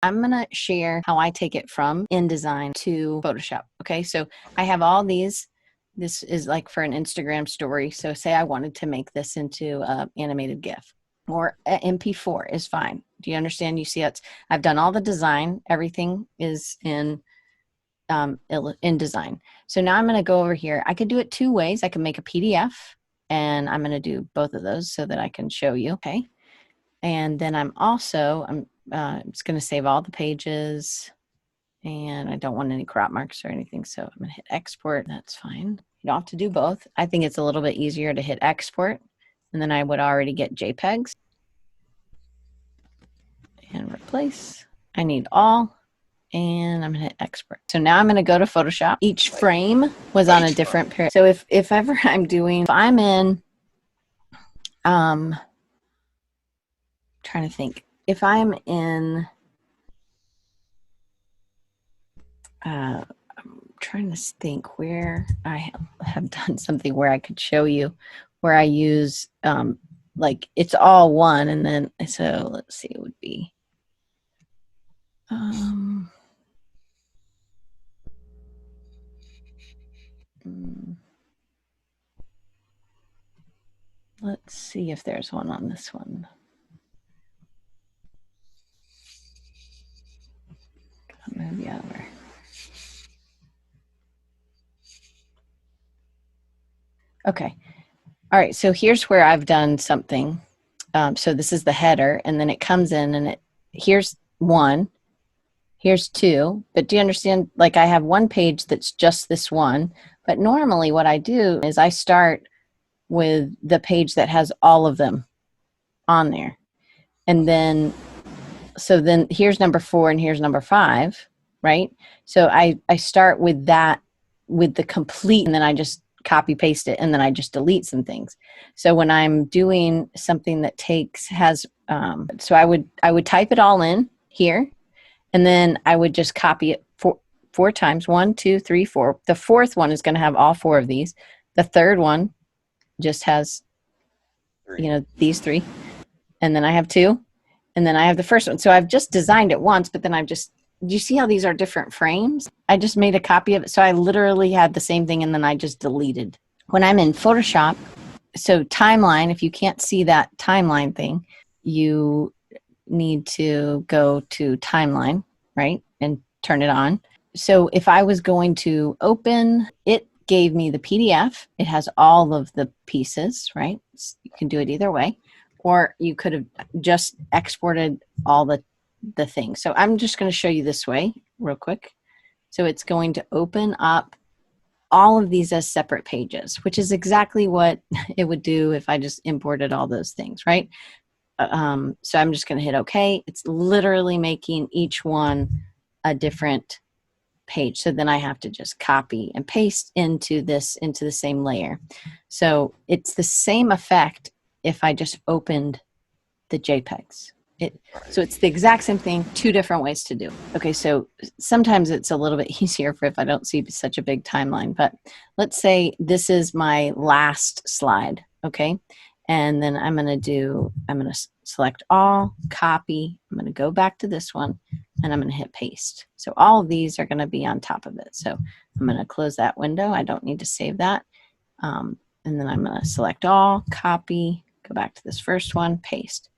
I'm going to share how I take it from InDesign to Photoshop. Okay, so I have all these. This is like for an Instagram story. So say I wanted to make this into an animated GIF, or MP4 is fine. Do you understand? You see, I've done all the design. Everything is in InDesign. So now I'm going to go over here. I could do it two ways. I can make a PDF, and I'm going to do both of those so that I can show you. Okay, and then I'm just going to save all the pages, and I don't want any crop marks or anything, so I'm going to hit export. That's fine. You don't have to do both. I think it's a little bit easier to hit export, and then I would already get JPEGs. And replace. I need all, and I'm going to hit export. So now I'm going to go to Photoshop. Each frame was on a different period. So if ever I'm in, trying to think, if I'm in, I'm trying to think where I have done something where I could show you where I use, like it's all one, and then, so let's see, it would be, let's see if there's one on this one. I'll move you over. Okay. All right. So here's where I've done something. So this is the header, and then it comes in, and here's one, here's two. But do you understand? Like I have one page that's just this one. But normally what I do is I start with the page that has all of them on there. And then, so then here's number 4 and here's number 5, right? So I start with that, with the complete, and then I just copy paste it, and then I just delete some things. So when I'm doing something that so I would type it all in here, and then I would just copy it four times. 1, 2, 3, 4. The fourth one is going to have all 4 of these. The third one just has, these 3, and then I have 2, and then I have the first one. So I've just designed it once, but then do you see how these are different frames? I just made a copy of it. So I literally had the same thing, and then I just deleted. When I'm in Photoshop, so timeline, if you can't see that timeline thing, you need to go to timeline, right? And turn it on. So if I was going to open, it gave me the PDF. It has all of the pieces, right? You can do it either way. Or you could have just exported all the things. So I'm just going to show you this way real quick. So it's going to open up all of these as separate pages, which is exactly what it would do if I just imported all those things, right? So I'm just going to hit OK. It's literally making each one a different page. So then I have to just copy and paste into the same layer. So it's the same effect if I just opened the JPEGs. So it's the exact same thing, 2 different ways to do. Okay, so sometimes it's a little bit easier if I don't see such a big timeline, but let's say this is my last slide, okay? And then I'm going to select all, copy, I'm going to go back to this one, and I'm going to hit paste. So all of these are going to be on top of it. So I'm going to close that window. I don't need to save that. And then I'm going to select all, copy, go back to this first one, paste.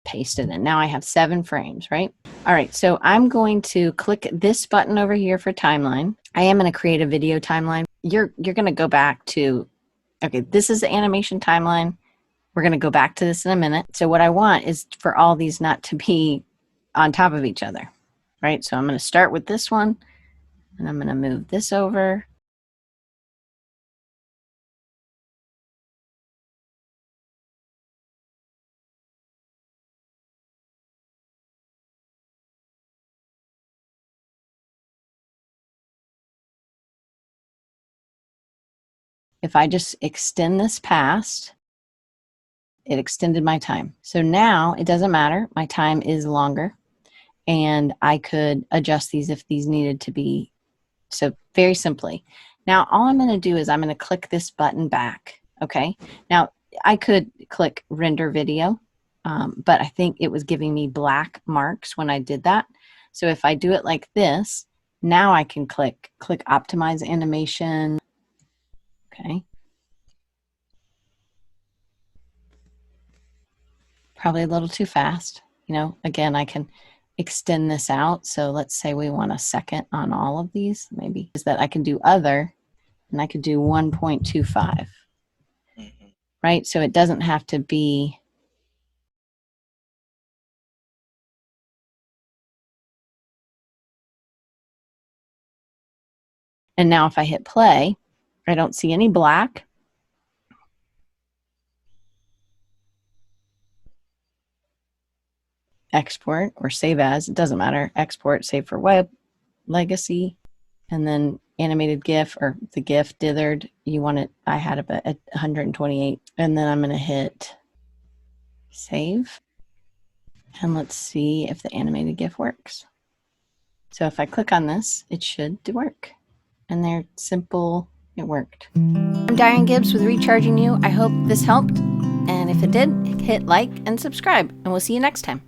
Paste it in. Now I have 7 frames, right? All right, so I'm going to click this button over here for timeline. I am going to create a video timeline. You're going to go back to, okay, this is the animation timeline. We're going to go back to this in a minute. So what I want is for all these not to be on top of each other, right? So I'm going to start with this one, and I'm going to move this over. If I just extend this past, it extended my time. So now it doesn't matter. My time is longer. and I could adjust these if these needed to be. So very simply. Now all I'm going to do is I'm going to click this button back. Okay. Now I could click render video, but I think it was giving me black marks when I did that. So if I do it like this, now I can click optimize animation. Okay. Probably a little too fast. You know, again, I can extend this out. So let's say we want a second on all of these. Maybe is that I can do other, and I could do 1.25. Right? So it doesn't have to be. And now if I hit play, I don't see any black. Export or save as, it doesn't matter. Export, save for web, legacy, and then animated GIF or the GIF dithered. You want it, I had it at 128. And then I'm going to hit save. And let's see if the animated GIF works. So if I click on this, it should work. And they're simple, it worked. I'm Diane Gibbs with Recharging You. I hope this helped. And if it did, hit like and subscribe. And we'll see you next time.